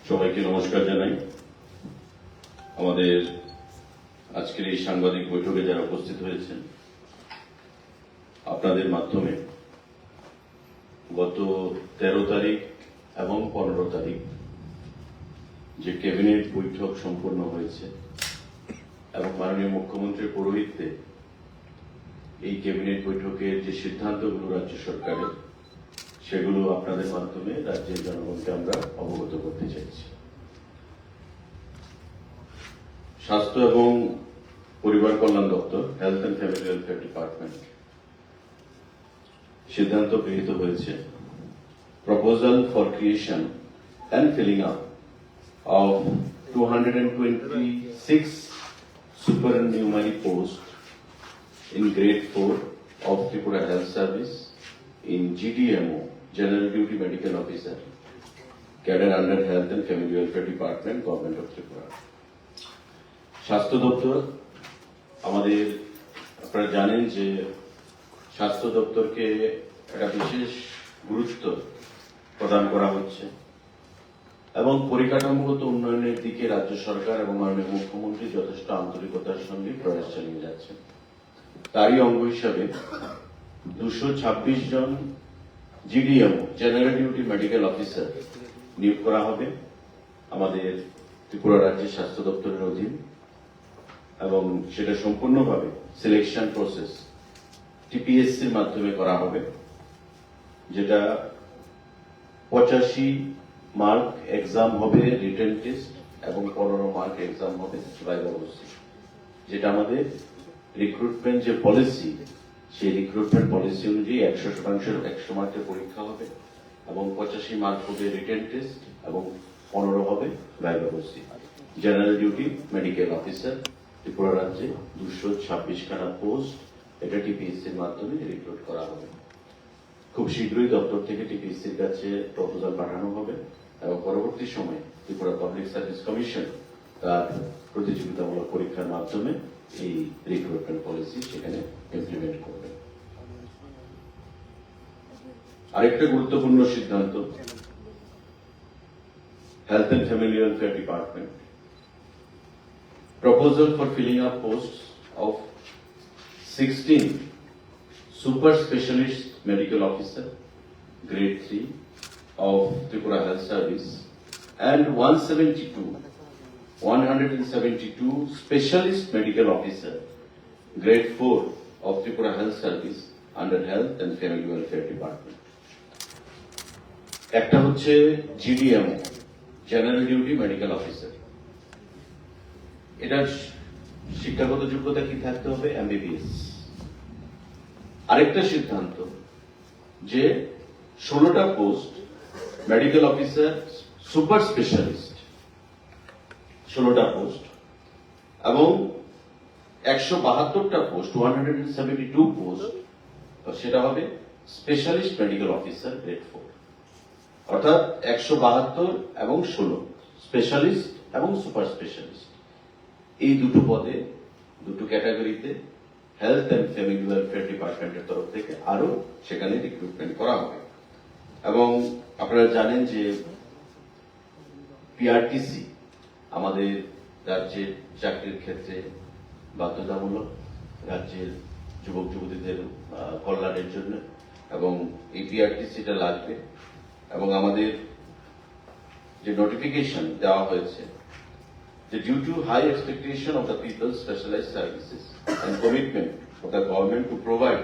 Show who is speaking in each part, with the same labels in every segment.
Speaker 1: সবাইকে নমস্কার জানাই। আমাদের আজকের এই সাংবাদিক বৈঠকে যারা উপস্থিত হয়েছেন, আপনাদের মাধ্যমে গত 13 তারিখ এবং 15 তারিখ যে ক্যাবিনেট বৈঠক সম্পন্ন হয়েছে এবং মাননীয় মুখ্যমন্ত্রীর পৌরোহিত্যে এই ক্যাবিনেট বৈঠকের যে সিদ্ধান্তগুলো রাজ্য সরকারের, সেগুলো আপনাদের মাধ্যমে রাজ্যের জনগণকে আমরা অবগত করতে চাইছি। স্বাস্থ্য এবং পরিবার কল্যাণ দপ্তর, health and family welfare department সিদ্ধান্ত গৃহীত হয়েছে proposal for creation and filling up of 226 supernumerary posts in grade 4 of Tripura Health Service in GDMO, General Duty Medical Officer, cadre under Health and Family Welfare Department, Government of Tripura. স্বাস্থ্য দপ্তর আমাদের, আপনারা জানেন যে স্বাস্থ্য দপ্তরকে একটা বিশেষ গুরুত্ব প্রদান করা হচ্ছে এবং পরিকাঠামোগত উন্নয়নের দিকে রাজ্য সরকার এবং মাননীয় মুখ্যমন্ত্রী যথেষ্ট আন্তরিকতার সঙ্গে প্রয়াস চালিয়ে যাচ্ছেন। তারই অঙ্গ হিসাবে 226 জন GDMO, general duty medical officer নিয়োগ করা হবে আমাদের ত্রিপুরা রাজ্যের স্বাস্থ্য দপ্তরের অধীন, এবং সেটা সম্পূর্ণভাবে সিলেকশন প্রসেস টিপিএসসির মাধ্যমে করা হবে, যেটা 85 মার্ক এক্সাম হবে রিটেন টেস্ট এবং 15 মার্ক এক্সাম হবে ভাইভা ওসি। যেটা আমাদের রিক্রুটমেন্ট যে পলিসি, সেই রিক্রুটমেন্ট পলিসি অনুযায়ী 100% 100 মার্কের পরীক্ষা হবে এবং 85 মার্ক হবে রিটেন টেস্ট এবং 15 হবে viva OC. General duty medical officer Tripura রাজ্যে 226 খানা পোস্ট, এটা টিপিএসসির মাধ্যমে রিক্রুট করা হবে। খুব শীঘ্রই দপ্তর থেকে টিপিএসসির কাছে প্রপোজাল পাঠানো হবে এবং পরবর্তী সময়ে ত্রিপুরা পাবলিক সার্ভিস কমিশন তার প্রতিযোগিতামূলক পরীক্ষার মাধ্যমে এই রিক্রুটমেন্ট পলিসি সেখানে ইমপ্লিমেন্ট করবে। আরেকটা গুরুত্বপূর্ণ সিদ্ধান্ত, health and family welfare department proposal for filling up posts of 16 super specialist medical officer grade 3 of Tripura Health Service and 172 specialist medical officer grade 4 of Tripura Health Service under Health and Family Welfare Department. একটা হচ্ছে GDMO, general duty medical officer. এটার শিক্ষাগত যোগ্যতা কি থাকতে হবে? MBBS. আরেকটা সিদ্ধান্ত যে 16টা post medical officer super specialist, 16টা পোস্ট এবং 172টা পোস্ট, 172 পোস্ট, সেটা হবে স্পেশালিস্ট মেডিকেল অফিসার গ্রেড 4। অর্থাৎ 172 এবং 16 স্পেশালিস্ট এবং সুপার স্পেশালিস্ট, এই দুটো পদে, দুটো ক্যাটাগরিতে হেলথ অ্যান্ড ফ্যামিলি ওয়েলফেয়ার ডিপার্টমেন্টের তরফ থেকে আরো সেখানে রিক্রুটমেন্ট করা হবে। এবং আপনারা জানেন যে পিআরটিসি আমাদের রাজ্যের চাকরির ক্ষেত্রে বাধ্যতামূলক, রাজ্যের যুবক যুবতীদের কল্যাণের জন্য, এবং এই পিআরটিসিটা লাগবে। এবং আমাদের যে নোটিফিকেশন দেওয়া হয়েছে, due to high expectation of the people's specialized services and commitment of the government to provide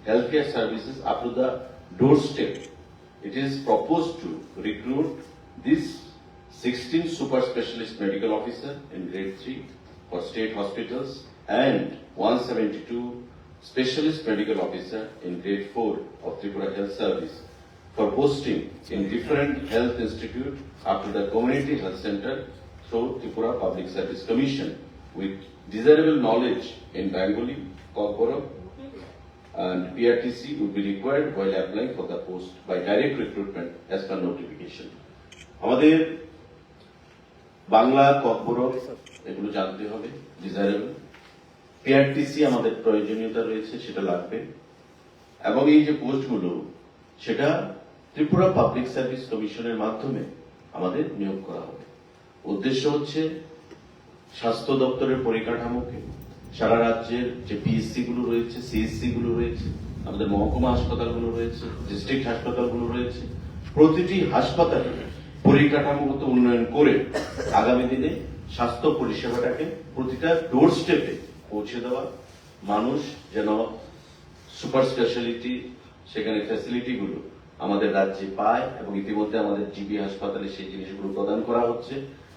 Speaker 1: healthcare services up to the doorstep, it is proposed to recruit these 16 super specialist medical officer in grade 3 for state hospitals and 172 specialist medical officer in grade 4 of Tripura Health Service for posting in different health institute up to the community health center through Tripura Public Service Commission with desirable knowledge in Bengali, Kokborok, and PRTC would be required while applying for the post by direct recruitment as per notification. আমাদের Bangla, kokborok এগুলো জানতে হবে, desirable, PRTC আমাদের প্রয়োজনীয়তা রয়েছে, সেটা লাগবে। এবং এই যে পোস্টগুলো, সেটা ত্রিপুরা পাবলিক সার্ভিস কমিশনের মাধ্যমে আমাদের নিয়োগ করা হবে। উদ্দেশ্য হচ্ছে স্বাস্থ্য দপ্তরের পরিকাঠামোকে সারা রাজ্যের যে পিএসসি গুলো রয়েছে, সিএসসি গুলো রয়েছে, আমাদের মহকুমা হাসপাতালগুলো রয়েছে, ডিস্ট্রিক্ট হাসপাতালগুলো রয়েছে, প্রতিটি হাসপাতালে পরিকাঠামোগত উন্নয়ন করে আগামী দিনে স্বাস্থ্য পরিষেবাটাকে প্রতিটা ডোর স্টেপে পৌঁছে দেওয়া, মানুষ যেন সুপার স্পেশালিটি সেখানে ফ্যাসিলিটি গুলো আমাদের রাজ্যে পায়, এবং ইতিমধ্যে আমাদের জিবি হাসপাতালে সেই জিনিসগুলো প্রদান করা হচ্ছে।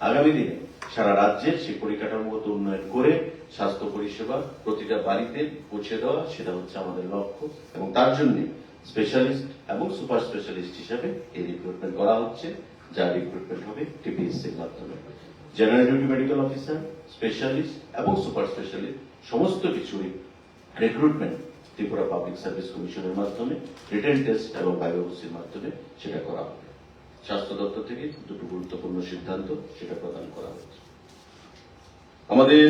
Speaker 1: আগামী দিনে সারা রাজ্যের সেই পরিকাঠামোগত উন্নয়ন করে স্বাস্থ্য পরিষেবা প্রতিটা বাড়িতে পৌঁছে দেওয়া, সেটা হচ্ছে আমাদের লক্ষ্য। এবং তার জন্য স্পেশালিস্ট এবং সুপার স্পেশালিস্ট হিসেবে এই রিক্রুটমেন্ট করা হচ্ছে, যা রিক্রুটমেন্ট হবে টিপিএসসির মাধ্যমে। General duty medical officer, specialist এবং সুপার স্পেশালিস্ট সমস্ত কিছুরই রিক্রুটমেন্ট ত্রিপুরা পাবলিক সার্ভিস কমিশনের মাধ্যমে রিটেন টেস্ট এবং বায়োপসির মাধ্যমে সেটা করা হবে। স্বাস্থ্য দপ্তর থেকে দুটো গুরুত্বপূর্ণ সিদ্ধান্ত সেটা প্রদান করা হচ্ছে। আমাদের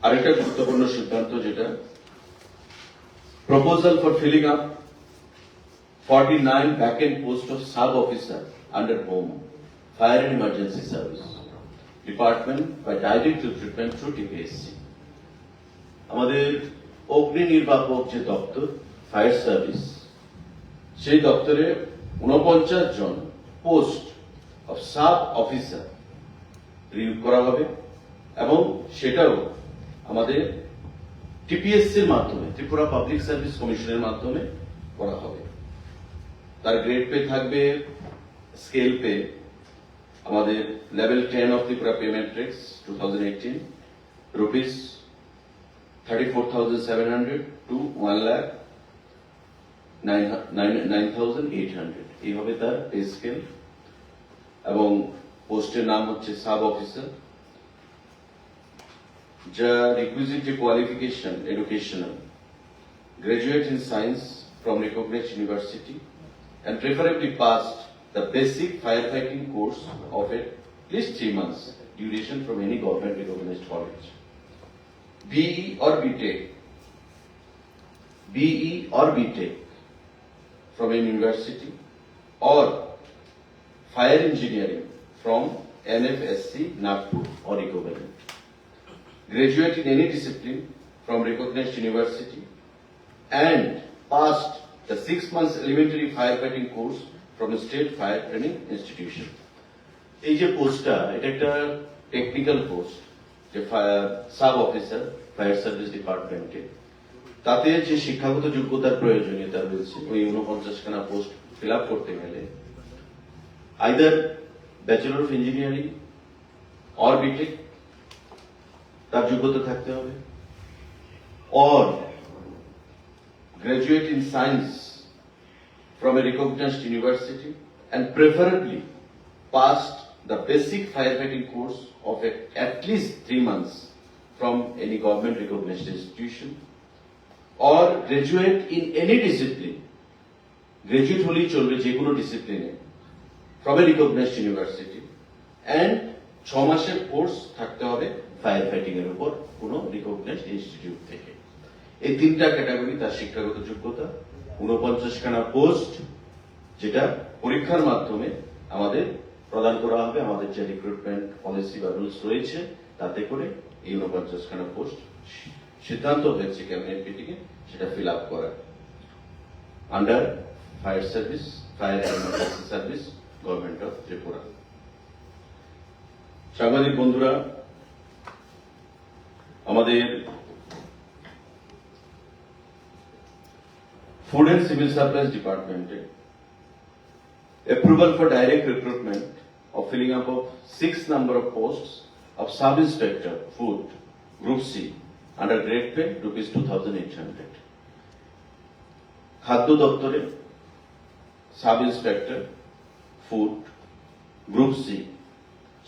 Speaker 1: আরেকটা গুরুত্বপূর্ণ সিদ্ধান্ত, যেটা proposal for filling up 49 vacant post of sub officer under home fire and emergency service department by direct recruitment through TPSC। আমাদের অগ্নি নির্বাপক যে দপ্তর ফায়ার সার্ভিস, সেই দপ্তরে 49 জন পোস্ট অফ সাব অফিসার নিয়োগ করা হবে, এবং সেটাও আমাদের টিপিএসসির মাধ্যমে, ত্রিপুরা পাবলিক সার্ভিস কমিশনের মাধ্যমে করা হবে। তার গ্রেড পে থাকবে, স্কেল পে আমাদের level 10 of Tripura pay matrix 2018 rupees 34,700 to 1,09,800 এইভাবে তার পে স্কেল। এবং পোস্টের নাম হচ্ছে সাব অফিসার। যা রিকুইজিট যে qualification educational, graduate in science from recognized university and preferably passed the basic firefighting course of at least 3 months duration from any government recognized college. BE or BTech from a university, or fire engineering from NFSC, Nagpur or equivalent. Graduate in any discipline from recognized university and passed the 6 months elementary firefighting course from a state fire training institution. এই যে পোস্টটা, এটা একটা technical post, যে sub officer fire service ডিপার্টমেন্টে, তাতে যে শিক্ষাগত যোগ্যতার প্রয়োজনীয়তা রয়েছে, ওই 49 খানা পোস্ট ফিল আপ করতে গেলে either bachelor of engineering or B Tech তার যোগ্যতা থাকতে হবে, or graduate in science from a recognized university and preferably passed the basic firefighting course of at least 3 months from any government recognized institution, or graduate in any discipline, graduate holi cholbe je kono discipline from a recognized university, and 6 মাসের course থাকতে হবে fire fighting এর উপর কোনো recognised institute থেকে। এই তিনটা category তার শিক্ষাগত যোগ্যতা, 49 খানা পোস্ট, যেটা পরীক্ষার মাধ্যমে আমাদের প্রদান করা হবে। আমাদের যে রিক্রুটমেন্ট পলিসি বা রুলস রয়েছে, তাতে করে এই 49 খানা পোস্ট সিদ্ধান্ত হয়েছে ক্যাবিনেট মিটিংয়ে সেটা ফিল আপ করা under fire service, fire and emergency service, government of Tripura. সাংবাদিক বন্ধুরা, আমাদের Food and Civil Supplies Department approval for direct recruitment of filling up of 6 number of posts of Sub Inspector Food Group C under grade pay rupees 2,800. খাদ্য দপ্তরে sub inspector food group C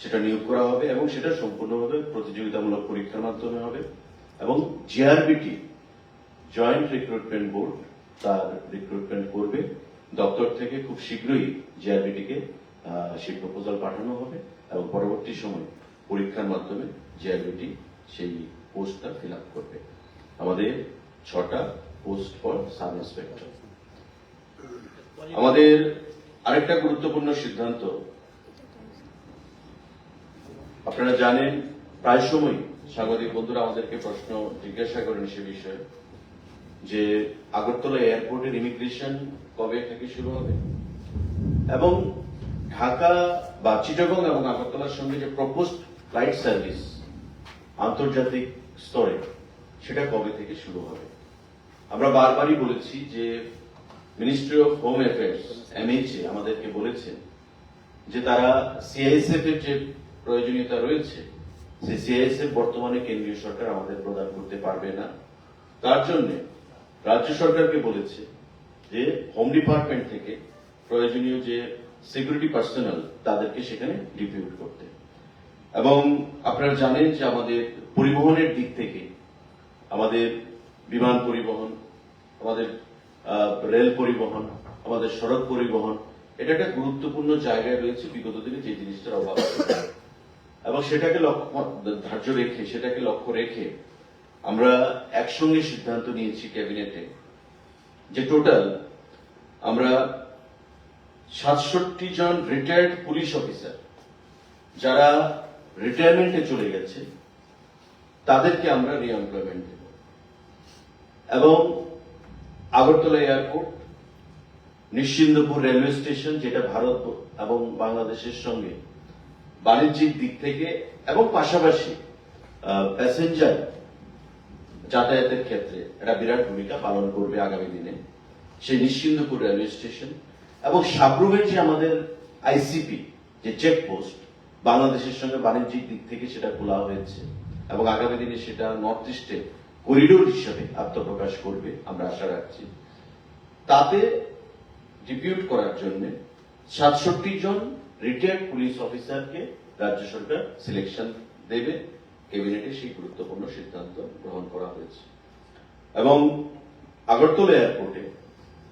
Speaker 1: সেটা নিয়োগ করা হবে, এবং সেটা সম্পূর্ণভাবে প্রতিযোগিতামূলক পরীক্ষার মাধ্যমে হবে, এবং জিআরবিটি জয়েন্ট রিক্রুটমেন্ট বোর্ড তার রিক্রুটমেন্ট করবে। দপ্তর থেকে খুব শীঘ্রই জিআরবিটিকে সেই প্রপোজাল পাঠানো হবে, এবং পরবর্তী সময় পরীক্ষার মাধ্যমে জিআরবিটি সেই পোস্টটা ফিল আপ করবে। আমাদের 6টা পোস্ট ফর সাব ইন্সপেক্টর। আমাদের আরেকটা গুরুত্বপূর্ণ সিদ্ধান্ত, আপনারা জানেন প্রায় সময় সাংবাদিক বন্ধুরা আমাদেরকে প্রশ্ন জিজ্ঞাসা করেন সে বিষয়ে যে আগরতলা এয়ারপোর্টের ইমিগ্রেশন কবে থেকে শুরু হবে এবং ঢাকা বা চিটাগং এবং আগরতলার সঙ্গে যে প্রপোজড ফ্লাইট সার্ভিস আন্তর্জাতিক স্তরে সেটা কবে থেকে শুরু হবে। আমরা বারবারই বলেছি যে ministry of home affairs MHA আমাদেরকে বলেছেন যে তারা CISF এর যে প্রয়োজনীয়তা রয়েছে সেই CISF বর্তমানে কেন্দ্রীয় সরকার আমাদের প্রদান করতে পারবে না। তার জন্য রাজ্য সরকারকে বলেছে যে হোম ডিপার্টমেন্ট থেকে প্রয়োজনীয় যে সিকিউরিটি পার্সোনাল তাদেরকে সেখানে ডিপিউট করতে। এবং আপনারা জানেন যে আমাদের পরিবহনের দিক থেকে আমাদের বিমান পরিবহন, আমাদের রেল পরিবহন, আমাদের সড়ক পরিবহন, এটা একটা গুরুত্বপূর্ণ জায়গায় রয়েছে বিগত দিনে যে জিনিসটার অভাব ছিল এবং সেটাকে লক্ষ্য রেখে আমরা একসঙ্গে সিদ্ধান্ত নিয়েছি ক্যাবিনেটে যে টোটাল আমরা 67 জন রিটায়ার্ড পুলিশ অফিসার যারা রিটায়ারমেন্টে চলে গেছে তাদেরকে আমরা রিএমপ্লয়মেন্ট দেব এবং Agartala airport, Nischintapur railway station যেটা ভারত এবং বাংলাদেশের সঙ্গে বাণিজ্যিক দিক থেকে এবং পাশাপাশি প্যাসেঞ্জার যাতায়াতের ক্ষেত্রে একটা বিরাট ভূমিকা পালন করবে আগামী দিনে সেই নিশ্চিন্দপুর রেলওয়ে স্টেশন এবং সাবরুমের যে আমাদের ICP যে চেকপোস্ট বাংলাদেশের সঙ্গে বাণিজ্যিক দিক থেকে সেটা খোলা হয়েছে এবং আগামী দিনে সেটা নর্থ ইস্টে করিডোর হিসেবে আত্মপ্রকাশ করবে আমরা আশা রাখছি। তাতে ডিপিউট করার জন্য 67 জন রিটায়ার্ড পুলিশ অফিসারকে রাজ্য সরকার সিলেকশন দেবে। ক্যাবিনেটে সেই গুরুত্বপূর্ণ সিদ্ধান্ত গ্রহণ করা হয়েছে এবং আগরতলা এয়ারপোর্টে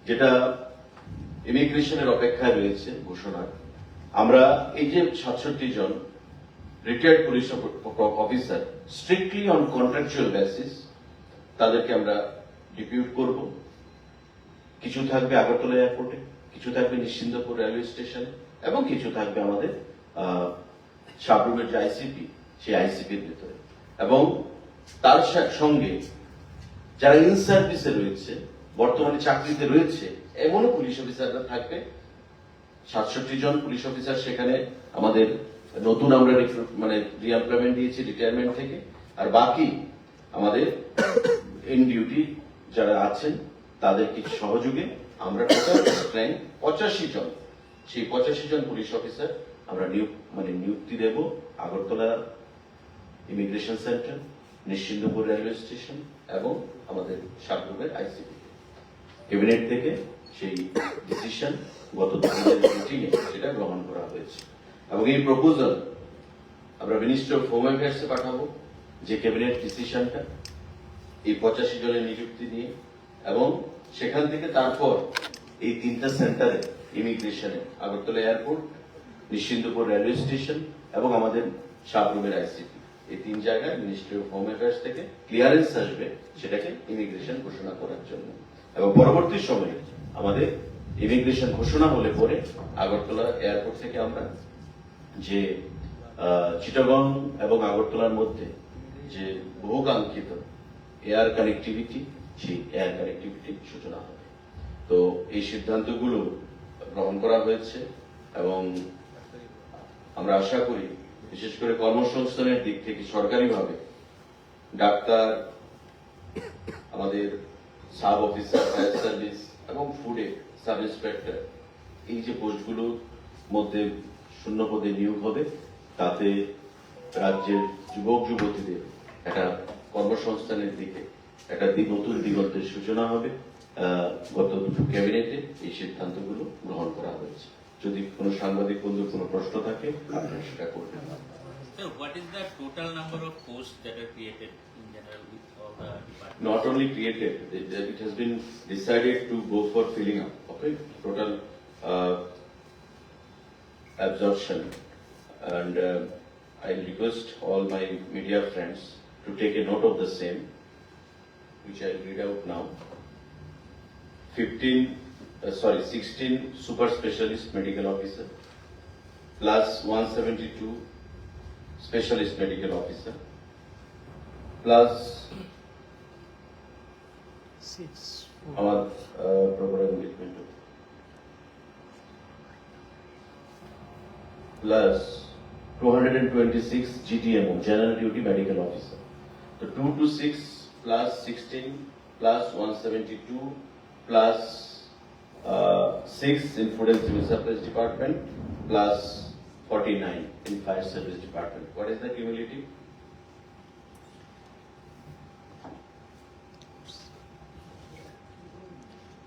Speaker 1: যেটা ইমিগ্রেশনের অপেক্ষায় রয়েছে ঘোষণা, আমরা এই যে 67 জন retired police officer strictly on contractual basis তাদেরকে আমরা ডিপিউট করব। কিছু থাকবে আগরতলা এয়ারপোর্টে, কিছু থাকবে নিশ্চিন্দপুর রেলওয়ে স্টেশনে এবং কিছু থাকবে আমাদের সাবরুমের যে ICP সেই ICPর ভিতরে। এবং তার সঙ্গে যারা ইন সার্ভিসে রয়েছে, বর্তমানে চাকরিতে রয়েছে এমনও পুলিশ অফিসাররা থাকবে। 67 জন পুলিশ অফিসার সেখানে আমাদের নতুন আমরা রিএমপ্লয়মেন্ট দিয়েছি রিটায়ারমেন্ট থেকে, আর বাকি আমাদের ইন ডিউটি যারা আছেন তাদের কিছু সহযোগে আমরা টোটাল স্ট্রেংথ 85 জন, সেই 85 জন পুলিশ অফিসার আমরা নিযুক্তি দেব Agartala immigration centre, Nischintapur railway station এবং আমাদের সাবরুমের ICP। ক্যাবিনেট থেকে সেই ডিসিশন গত দিনের মিটিংয়ে সেটা গ্রহণ করা হয়েছে এবং এই প্রপোজাল আমরা মিনিস্ট্রি অফ হোম অ্যাফেয়ার্সে পাঠাবো যে ক্যাবিনেট ডিসিশনটা এই 85 জনের নিযুক্তি নিয়ে এবং সেখান থেকে তারপর এই 3টা সেন্টারে ইমিগ্রেশনে Agartala airport, Nischintapur railway station এবং আমাদের সাবরুমের ICP, এই 3 জায়গায় মিনিস্ট্রি অফ হোম অ্যাফেয়ার্স থেকে ক্লিয়ারেন্স আসবে সেটাকে ইমিগ্রেশন ঘোষণা করার জন্য এবং পরবর্তী সময়ে আমাদের ইমিগ্রেশন ঘোষণা হলে পরে আগরতলা এয়ারপোর্ট থেকে আমরা যে চিটাগং এবং আগরতলার মধ্যে যে বহুকাঙ্ক্ষিত এয়ার কানেক্টিভিটি, সেই এয়ার কানেক্টিভিটির সূচনা হবে। তো এই সিদ্ধান্তগুলো গ্রহণ করা হয়েছে এবং আমরা আশা করি বিশেষ করে কর্মসংস্থানের দিক থেকে সরকারিভাবে ডাক্তার, আমাদের সাব অফিসার ফায়ার সার্ভিস এবং ফুডে সাব ইন্সপেক্টর, এই যে পোস্টগুলোর মধ্যে শূন্য পদে নিয়োগ হবে তাতে রাজ্যের যুবক যুবতীদের একটা কর্মসংস্থানের দিকে একটা নতুন দিগন্তের সূচনা হবে। গত দুটো ক্যাবিনেটে এই সিদ্ধান্তগুলো গ্রহণ করা হয়েছে। যদি কোনো সাংবাদিক বন্ধুর কোনো প্রশ্ন থাকে আপনারা সেটা করবেন।
Speaker 2: Sir, what is the total number of posts that are created in general with all the departments?
Speaker 1: Not only created, it has been decided to go for filling up. Okay, total absorption, and I request all my media friends to take a note of the same, which I will read out now. 16 super specialist medical officer plus 172 specialist medical officer plus our proper engagement plus 226 GTMO, General Duty Medical Officer. So 226 plus 16 plus 172 plus 6 in Food and Civil Supplies Department plus 49 in Fire Service Department. What is the cumulative?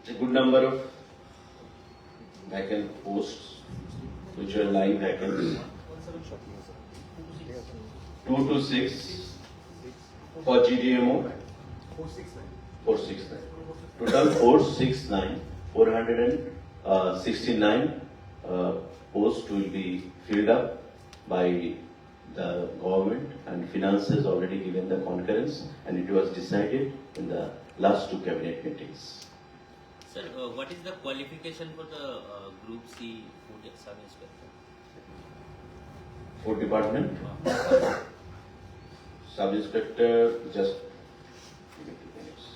Speaker 1: It's a good number of vacant posts which are lying vacant. 226 for GDMO, 469. Total 469 posts will be filled up by the government, and finance has already given the concurrence, and it was decided in the last 2 cabinet meetings.
Speaker 2: Sir, what is the qualification for the Group C food sub-inspector?
Speaker 1: Food Department, Sub-Inspector, just give me 2 minutes.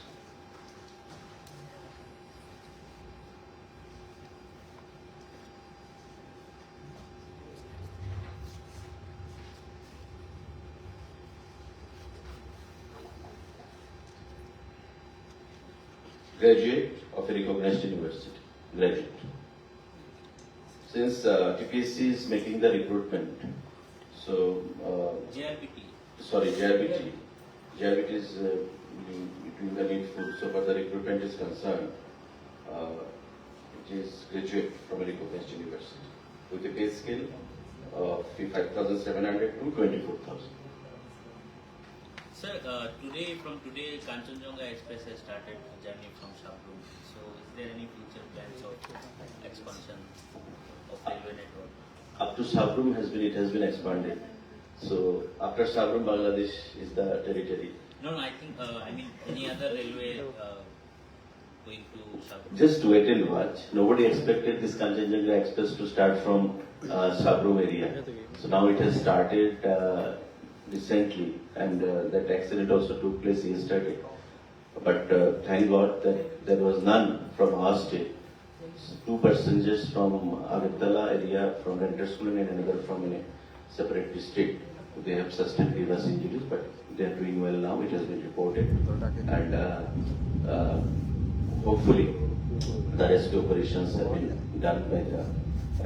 Speaker 1: Graduate of a recognized university, graduate. Since TPSC is making the recruitment, so
Speaker 2: JRPT.
Speaker 1: JRBT. JRBT is doing the need food. So far the recruitment is concerned, it is graduate from a recognized university with a pay scale of 5,700 to 24,000.
Speaker 2: Sir, from today, Kanchenjunga Express has started a journey from Sabrum. So, is there any future plans of expansion of railway network?
Speaker 1: Up to Sabrum it has been expanded. So after Sabrum, Bangladesh is the territory.
Speaker 2: No, I think, any other railway going to Sabrum?
Speaker 1: Just wait and watch. Nobody expected this Kanchenjunga Express to start from Sabrum area. So now it has started recently, and that accident also took place yesterday. But thank God that there was none from our state. 2 passengers from Agartala area, from Renterskulen, and another from a separate district. They have sustained grievous injuries, but they are doing well now. It has been reported, and hopefully the rescue operations have been done by the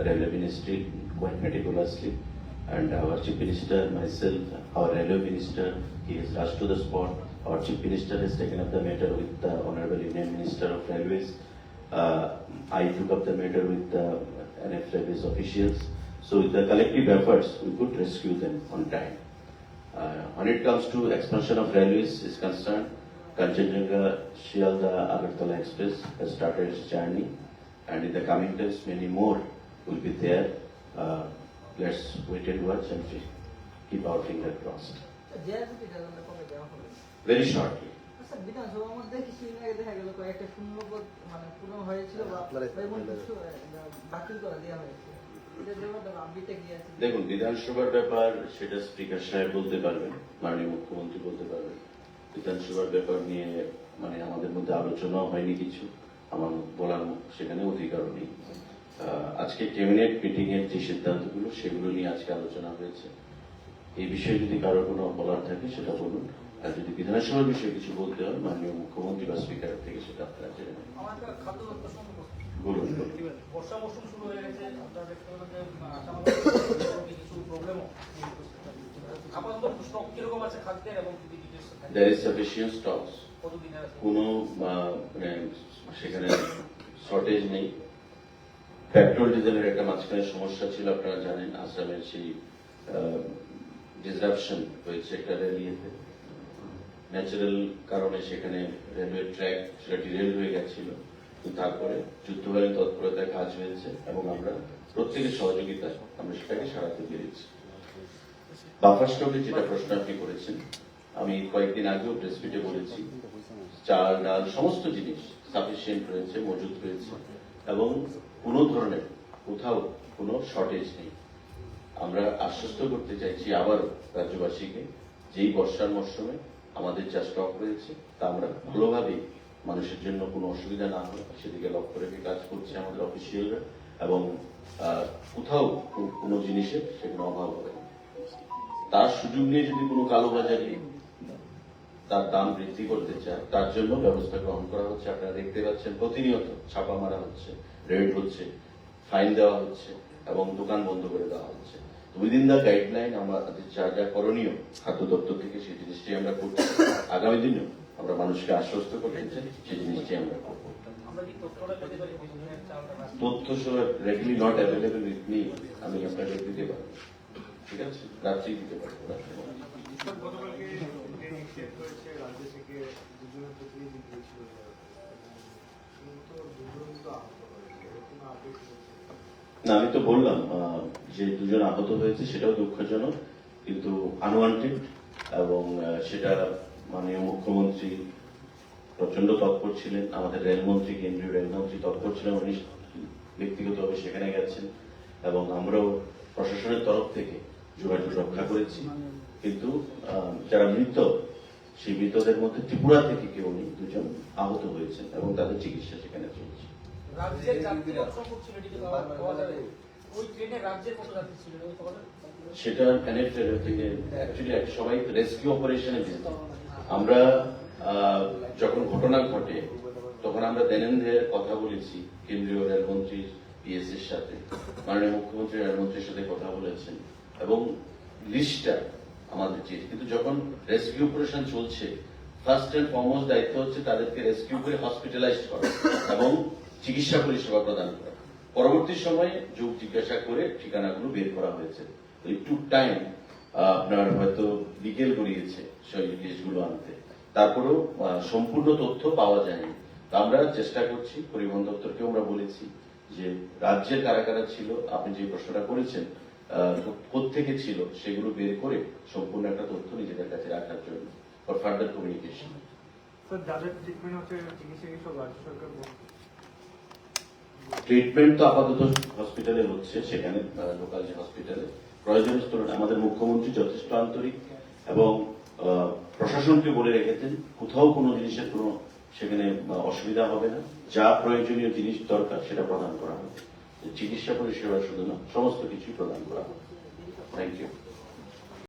Speaker 1: Railway Ministry quite meticulously. And our Chief Minister, myself, our Railway Minister, he has rushed to the spot. Our Chief Minister has taken up the matter with the Honorable Union Minister of Railways. I took up the matter with the NF Railways officials. So with the collective efforts, we could rescue them on time. When it comes to expansion of railways is concerned, Kanchenjunga Shialda Agartala Express has started its journey, and in the coming days, many more will be there. Let's wait and watch and keep our finger crossed. Very shortly.
Speaker 3: বিধানসভার মধ্যে কিছুদিন আগে দেখা গেল কয়েকটা শূন্যপদ মানে পূরণ হয়েছিল বা এমন কিছু বাতিল করে দেওয়া হয়েছে।
Speaker 1: দেখুন, বিধানসভার ব্যাপার সেটা স্পিকার সাহেব বলতে পারবেন, মাননীয় মুখ্যমন্ত্রী বলতে পারবেন। বিধানসভার ব্যাপার নিয়ে মানে আমাদের মধ্যে আলোচনাও হয়নি কিছু, আমার বলার সেখানে অধিকারও নেই। আজকে ক্যাবিনেট মিটিং এর যে সিদ্ধান্তগুলো সেগুলো নিয়ে আজকে আলোচনা হয়েছে। এই বিষয়ে যদি কারো কোনো বলার থাকে সেটা বলুন, আর যদি বিধানসভার বিষয়ে কিছু বলতে হয় মাননীয় মুখ্যমন্ত্রী বা স্পিকারের থেকে সেটা আপনারা জেনে নেন। বলুন।
Speaker 4: বর্ষা মৌসুম শুরু হয়ে গেছে, আপনারা দেখতে পেলেন যে কিছু প্রবলেমও আপাতত স্টক কিরকম আছে খাদ্যের এবং
Speaker 1: There is sufficient stocks.
Speaker 4: কতদিনের আছে?
Speaker 1: কোনো মানে সেখানে শর্টেজ নেই। পেট্রোল ডিজেলের একটা মাঝখানে সমস্যা ছিল, আপনারা জানেন আসামের সেই ডিসরাপশন হয়েছে একটা রেলিয়েতে, ন্যাচারাল কারণে সেখানে রেলওয়ে ট্র্যাক সেটা ডিরেল হয়ে গেছিল, কিন্তু তারপরে যুদ্ধকালীন তৎপরতায় কাজ হয়েছে এবং আমরা প্রত্যেকের সহযোগিতায় আমরা সেটাকে সারাতে পেরেছি। বাফার স্টকে যেটা প্রশ্ন আপনি করেছেন, আমি কয়েকদিন আগেও প্রেস মিটে বলেছি, চাল ডাল সমস্ত জিনিস সাফিসিয়েন্ট রয়েছে, মজুদ রয়েছে এবং কোনো ধরনের কোথাও কোনো শর্টেজ নেই। আমরা আশ্বস্ত করতে চাইছি আবার রাজ্যবাসীকে, যেই বর্ষার মরশুমে আমাদের যা স্টক রয়েছে তা আমরা ভালোভাবে মানুষের জন্য কোনো অসুবিধা না হয় সেদিকে লক্ষ্য রেখে কাজ করছে আমাদের অফিসিয়ালরা, এবং কোথাও কোনো জিনিসের সেখানে অভাব হবে না। তার সুযোগ নিয়ে যদি কোনো কালোবাজারি তার দাম বৃদ্ধি করতে চায়, তার জন্য ব্যবস্থা গ্রহণ করা হচ্ছে। আপনারা দেখতে পাচ্ছেন প্রতিনিয়ত ছাপা মারা হচ্ছে, রেড হচ্ছে, ফাইন দেওয়া হচ্ছে এবং দোকান বন্ধ করে দেওয়া হচ্ছে। উইদিন দ্য গাইডলাইন আমাদের যা যা করণীয় খাদ্য দপ্তর থেকে সেই জিনিসটি আমরা করছি। আগামী দিনেও আমরা মানুষকে আশ্বস্ত করতে চাই, সেই জিনিসটি আমরা করবো।
Speaker 4: আমরা কি তথ্যটা পেতে পারি কতদিনের চালটা রাখছি?
Speaker 1: তথ্য সহ readily not available with me, আমি আপনাকে দিতে পারবো, ঠিক আছে, রাত্রেই দিতে পারবো।
Speaker 5: গতকালকে নিষেধ করেছে রাজ্য থেকে দুজনের প্রতিনিধি গিয়েছিল, কিন্তু দুজন তো আহত হয়েছে, এরকম আপডেট
Speaker 1: না, আমি তো বললাম যে দুজন আহত হয়েছে সেটাও দুঃখজনক, কিন্তু আনওয়ান্টেড, এবং সেটা মাননীয় মুখ্যমন্ত্রী প্রচন্ড তৎপর ছিলেন, আমাদের রেলমন্ত্রী, কেন্দ্রীয় রেলমন্ত্রী তৎপর ছিলেন, উনি ব্যক্তিগতভাবে সেখানে গেছেন এবং আমরাও প্রশাসনের তরফ থেকে যোগাযোগ রক্ষা করেছি। কিন্তু যারা মৃত, সেই মৃতদের মধ্যে ত্রিপুরা থেকে কেউ নেই, দুজন আহত হয়েছেন এবং তাদের চিকিৎসা সেখানে চলছে।
Speaker 4: রাজ্যের যাত্রী কত সংখ্যক ছিল এটি কি পাওয়া যাবে? ওই ট্রেনে রাজ্যের কত যাত্রী ছিল এটা পাওয়া যাবে?
Speaker 1: সেটা প্যানেট থেকে অ্যাকচুয়ালি সবাই রেস্কিউ অপারেশনে দিয়েছে। আমরা যখন ঘটনা ঘটে তখন আমরা দেনেন্দ্রের কথা বলেছি কেন্দ্রীয় রেলমন্ত্রী পিএস এর সাথে, মাননীয় মুখ্যমন্ত্রী রেলমন্ত্রীর সাথে কথা বলেছেন এবং লিস্টটা আমাদের চেয়েছে। কিন্তু যখন রেস্কিউ অপারেশন চলছে, ফার্স্ট এন্ড ফরমোস্ট দায়িত্ব হচ্ছে তাদেরকে রেস্কিউ করে হসপিটালাইজড করা এবং চিকিৎসা পরিষেবা প্রদান করা। পরবর্তী সময়ে যোগ জিজ্ঞাসা করে ঠিকানাগুলো বের করা হয়েছে। একটু টাইম আপনার হয়তো বিকেল গড়িয়েছে সেই লিস্টগুলো আনতে, তারপরেও সম্পূর্ণ তথ্য পাওয়া যায়নি। তা আমরা চেষ্টা করছি, পরিবহন দপ্তরকেও আমরা বলেছি যে রাজ্যের কারা কারা ছিল, আপনি যে প্রশ্নটা করেছেন কোত্থেকে ছিল, সেগুলো বের করে সম্পূর্ণ একটা তথ্য নিজেদের কাছে রাখার জন্য ফর ফার্দার কমিউনিকেশন।
Speaker 5: স্যার, যাদের ট্রিটমেন্ট হচ্ছে চিকিৎসা কি সব রাজ্য সরকার বলছে?
Speaker 1: ট্রিটমেন্ট তো আপাতত হসপিটালে হচ্ছে, সেখানে লোকাল যে হসপিটালে প্রয়োজনের তুলনায় আমাদের মুখ্যমন্ত্রী যথেষ্ট আন্তরিক এবং প্রশাসনকে বলে রেখেছেন কোথাও কোনো জিনিসের কোনো সেখানে অসুবিধা হবে না, যা প্রয়োজনীয় জিনিস দরকার সেটা প্রদান করা হবে। চিকিৎসা পরিষেবা শুধু না, সমস্ত কিছুই প্রদান করা হবে। Thank you.